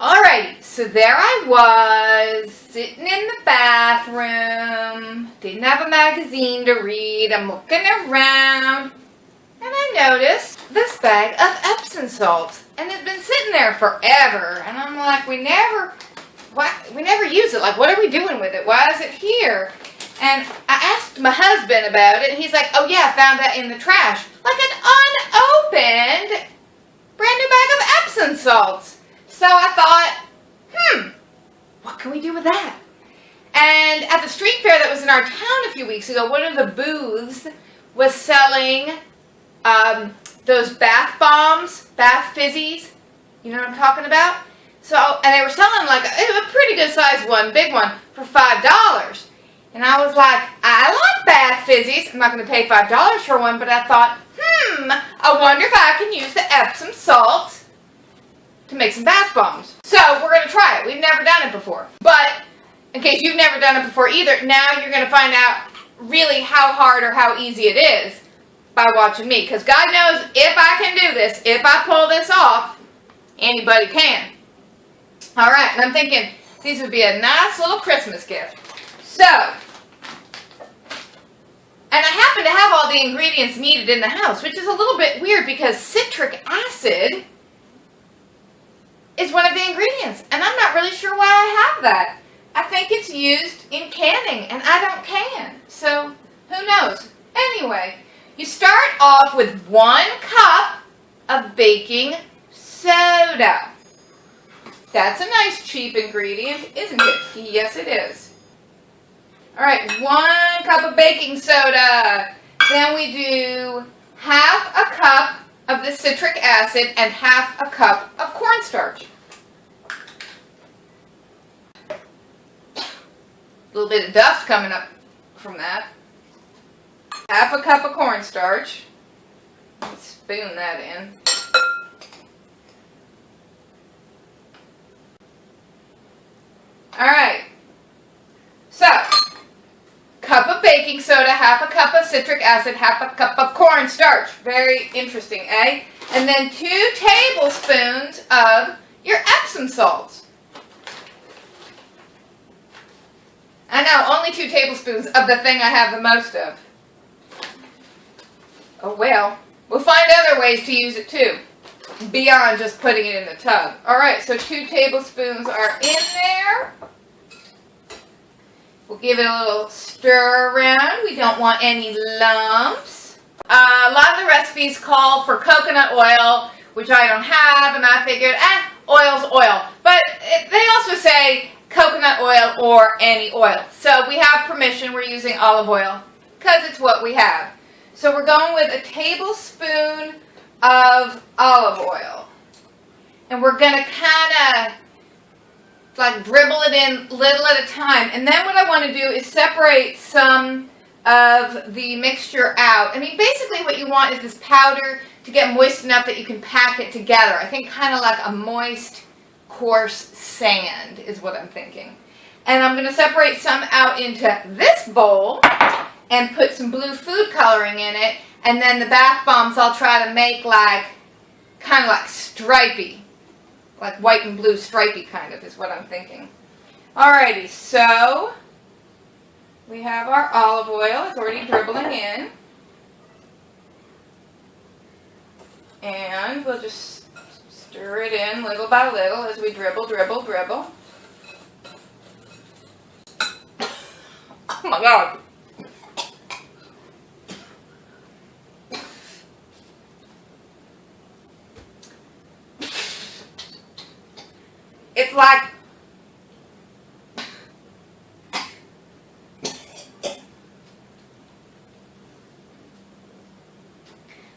Alrighty, so there I was, sitting in the bathroom, didn't have a magazine to read, I'm looking around, and I noticed this bag of Epsom salts, and it's been sitting there forever, and I'm like, we never use it, like, what are we doing with it, why is it here? And I asked my husband about it, and he's like, oh yeah, I found that in the trash, like an unopened, brand new bag of Epsom salts. So I thought, what can we do with that? And at the street fair that was in our town a few weeks ago, one of the booths was selling those bath bombs, bath fizzies. You know what I'm talking about? So, and they were selling like a pretty good sized one, big one, for $5. And I was like, I like bath fizzies. I'm not going to pay $5 for one, but I thought, I wonder if I can use the Epsom salts to make some bath bombs. So we're going to try it. We've never done it before. But in case you've never done it before either, now you're going to find out really how hard or how easy it is by watching me. Because God knows if I can do this, if I pull this off, anybody can. Alright, and I'm thinking these would be a nice little Christmas gift. So, and I happen to have all the ingredients needed in the house, which is a little bit weird because citric acid is one of the ingredients, and I'm not really sure why I have that. I think it's used in canning, and I don't can, so who knows? Anyway, you start off with 1 cup of baking soda. That's a nice cheap ingredient, isn't it? Yes, it is. Alright, 1 cup of baking soda. Then we do half a cup of the citric acid and half a cup of cornstarch. A little bit of dust coming up from that. Half a cup of cornstarch. Spoon that in. Alright. So, cup of baking soda, half a cup of citric acid, half a cup of cornstarch. Very interesting, eh? And then 2 tablespoons of your Epsom salts. I know, only 2 tablespoons of the thing I have the most of. Oh well, we'll find other ways to use it too, beyond just putting it in the tub. Alright, so 2 tablespoons are in there. We'll give it a little stir around. We don't want any lumps. A lot of the recipes call for coconut oil, which I don't have, and I figured, oil's oil. But they also say coconut oil or any oil. So we have permission. We're using olive oil because it's what we have. So we're going with a tablespoon of olive oil. And we're going to kind of like dribble it in little at a time. And then what I want to do is separate some of the mixture out. I mean, basically what you want is this powder to get moist enough that you can pack it together. I think kind of like a moist, coarse sand is what I'm thinking. And I'm going to separate some out into this bowl and put some blue food coloring in it. And then the bath bombs I'll try to make like, kind of like stripy. Like white and blue stripy kind of is what I'm thinking. Alrighty, so we have our olive oil. It's already dribbling in. And we'll just stir it in little by little as we dribble, dribble, dribble. Oh my God. It's like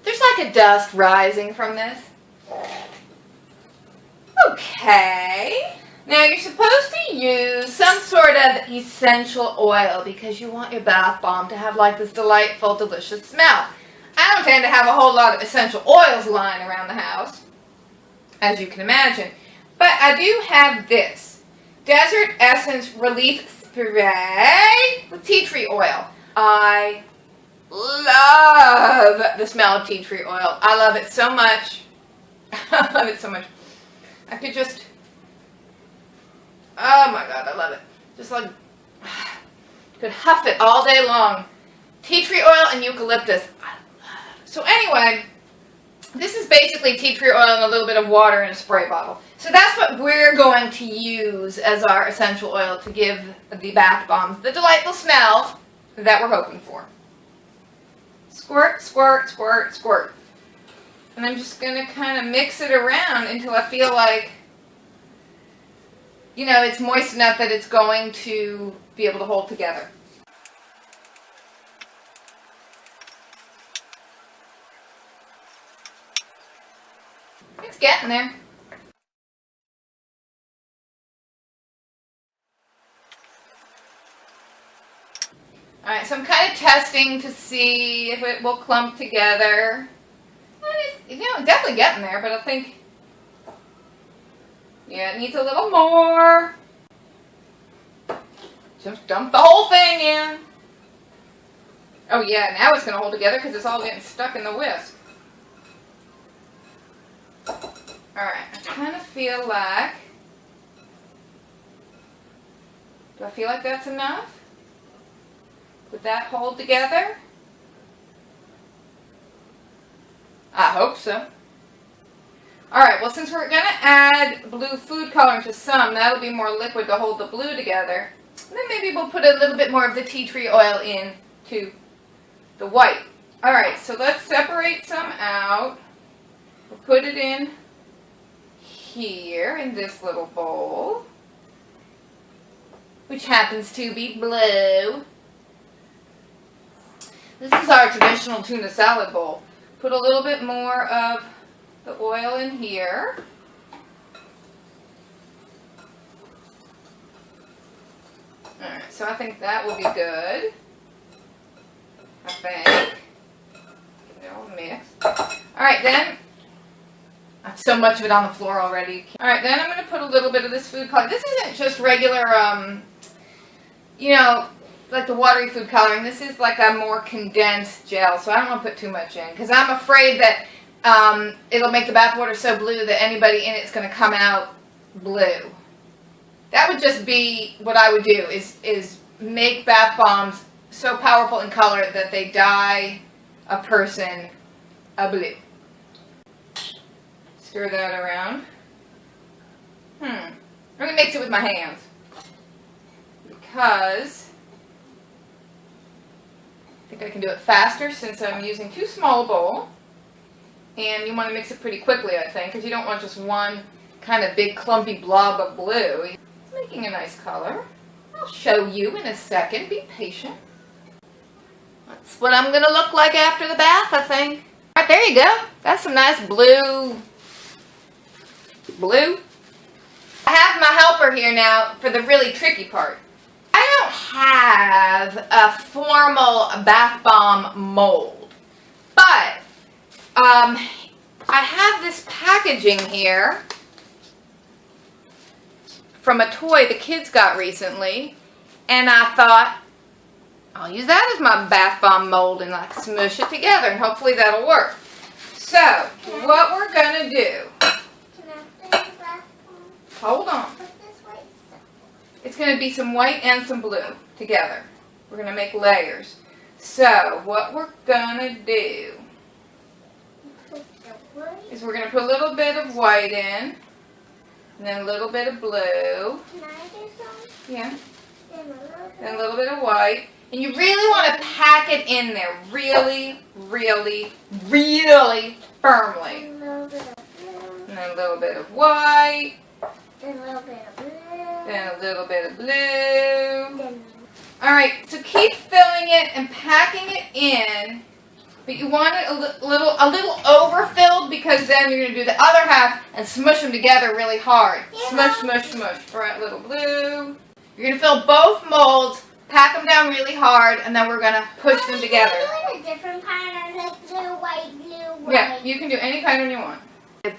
there's like a dust rising from this. Okay. Now you're supposed to use some sort of essential oil because you want your bath bomb to have like this delightful, delicious smell. I don't tend to have a whole lot of essential oils lying around the house, as you can imagine. But I do have this Desert Essence Relief Spray with tea tree oil. I love the smell of tea tree oil. I love it so much. I love it so much. I could just Just like, could huff it all day long. Tea tree oil and eucalyptus. I love it. So anyway, this is basically tea tree oil and a little bit of water in a spray bottle. So that's what we're going to use as our essential oil to give the bath bombs the delightful smell that we're hoping for. Squirt, squirt, squirt, squirt. And I'm just going to kind of mix it around until I feel like, you know, it's moist enough that it's going to be able to hold together. It's getting there. Alright, so I'm kind of testing to see if it will clump together. And it's, you know, definitely getting there, but I think, yeah, it needs a little more. Just dump the whole thing in. Oh yeah, now it's going to hold together because it's all getting stuck in the whisk. Alright, I kind of feel like, do I feel like that's enough? Would that hold together? I hope so. Alright, well since we're going to add blue food coloring to some, that'll be more liquid to hold the blue together. And then maybe we'll put a little bit more of the tea tree oil in to the white. Alright, so let's separate some out. We'll put it in here in this little bowl, which happens to be blue. This is our traditional tuna salad bowl. Put a little bit more of the oil in here. Alright, so I think that will be good. I think. Get it all mixed. Alright, then, so much of it on the floor already. Alright, then I'm going to put a little bit of this food coloring. This isn't just regular, you know, like the watery food coloring. This is like a more condensed gel, so I don't want to put too much in, because I'm afraid that it'll make the bath water so blue that anybody in it's going to come out blue. That would just be what I would do, is make bath bombs so powerful in color that they dye a person a blue. Stir that around. I'm going to mix it with my hands, because I think I can do it faster since I'm using too small a bowl. And you want to mix it pretty quickly, I think, because you don't want just one kind of big clumpy blob of blue. It's making a nice color. I'll show you in a second. Be patient. That's what I'm going to look like after the bath, I think. All right, there you go. That's some nice blue. I have my helper here now for the really tricky part. I don't have a formal bath bomb mold, but I have this packaging here from a toy the kids got recently, and I thought I'll use that as my bath bomb mold and like smush it together, and hopefully that'll work. So what we're gonna do? Hold on. It's going to be some white and some blue together. We're going to make layers. So what we're going to do is we're going to put a little bit of white in, and then a little bit of blue. Can I do some? Yeah. And a little bit of white. And you really want to pack it in there really, really, really firmly. And a little bit of blue. And then a little bit of white. And a little bit of blue. And a little bit of blue. Alright, so keep filling it and packing it in, but you want it a little overfilled, because then you're going to do the other half and smush them together really hard. Yeah. Smush, smush, smush. Alright, little blue. You're going to fill both molds, pack them down really hard, and then we're going to push them together. Can you do a different pattern, like blue, white? Yeah, you can do any pattern you want.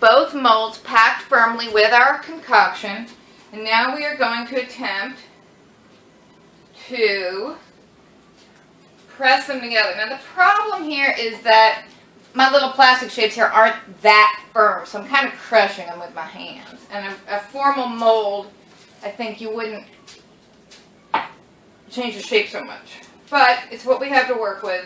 Both molds packed firmly with our concoction, and now we are going to attempt to press them together. Now the problem here is that my little plastic shapes here aren't that firm, so I'm kind of crushing them with my hands. And a formal mold, I think you wouldn't change the shape so much. But it's what we have to work with.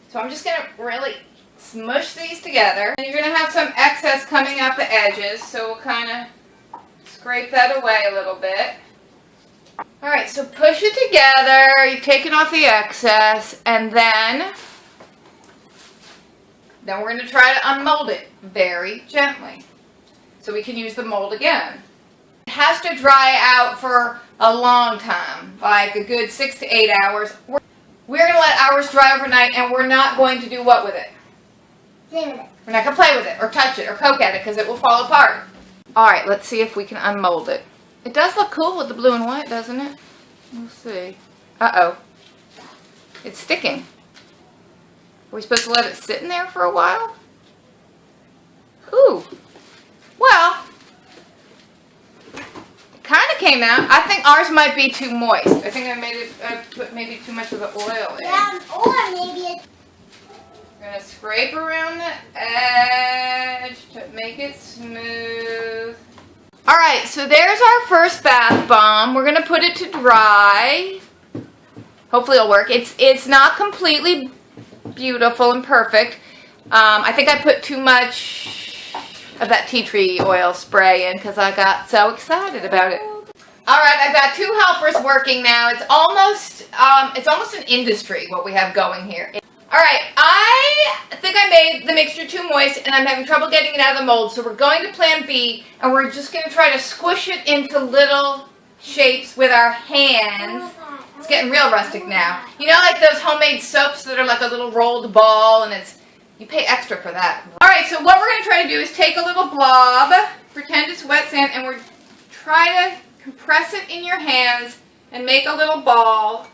So I'm just going to really smush these together. And you're going to have some excess coming out the edges, so we'll kind of scrape that away a little bit. Alright, so push it together. You've taken off the excess, and then we're going to try to unmold it very gently so we can use the mold again. It has to dry out for a long time, like a good 6 to 8 hours. We're going to let ours dry overnight, and we're not going to do what with it? Play with it. We're not going to play with it or touch it or poke at it because it will fall apart. Alright, let's see if we can unmold it. It does look cool with the blue and white, doesn't it? We'll see. Uh-oh. It's sticking. Are we supposed to let it sit in there for a while? Ooh. Well, it kind of came out. I think ours might be too moist. I think I put maybe too much of the oil in. Yeah, or maybe it's... I'm going to scrape around the edge to make it smooth. Alright, so there's our first bath bomb. We're going to put it to dry. Hopefully it'll work. It's not completely beautiful and perfect. I think I put too much of that tea tree oil spray in because I got so excited about it. Alright, I've got 2 helpers working now. It's almost an industry what we have going here. Alright, I think I made the mixture too moist and I'm having trouble getting it out of the mold, so we're going to plan B and we're just going to try to squish it into little shapes with our hands. It's getting real rustic now. You know, like those homemade soaps that are like a little rolled ball, and you pay extra for that. Alright, so what we're going to try to do is take a little blob, pretend it's wet sand, and we're try to compress it in your hands and make a little ball.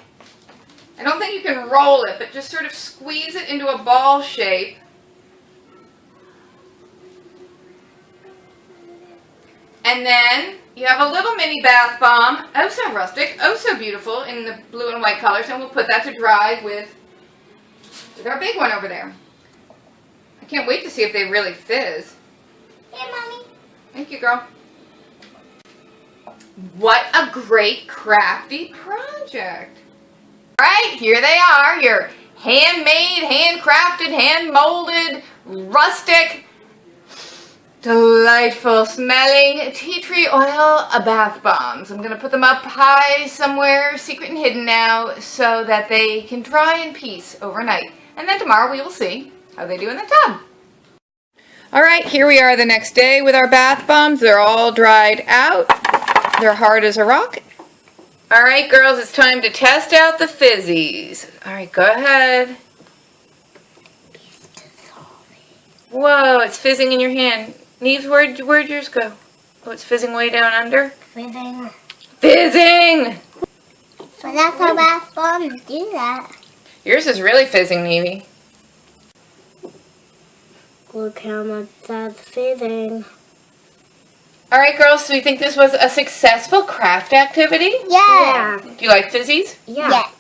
I don't think you can roll it, but just sort of squeeze it into a ball shape. And then you have a little mini bath bomb, oh so rustic, oh so beautiful, in the blue and white colors, and we'll put that to dry with our big one over there. I can't wait to see if they really fizz. Here, Mommy. Thank you, girl. What a great crafty project. Alright, here they are, your handmade, handcrafted, hand-molded, rustic, delightful smelling tea tree oil bath bombs. I'm going to put them up high somewhere, secret and hidden now, so that they can dry in peace overnight. And then tomorrow we will see how they do in the tub. Alright, here we are the next day with our bath bombs. They're all dried out. They're hard as a rock. Alright, girls, it's time to test out the fizzies. Alright, go ahead. Whoa, it's fizzing in your hand. Neves, where'd yours go? Oh, it's fizzing way down under? Fizzing. Fizzing! So that's how bath bombs do that. Yours is really fizzing, Nevie. Look how much that's fizzing. Alright, girls, so you think this was a successful craft activity? Yeah. Do you like fizzies? Yeah.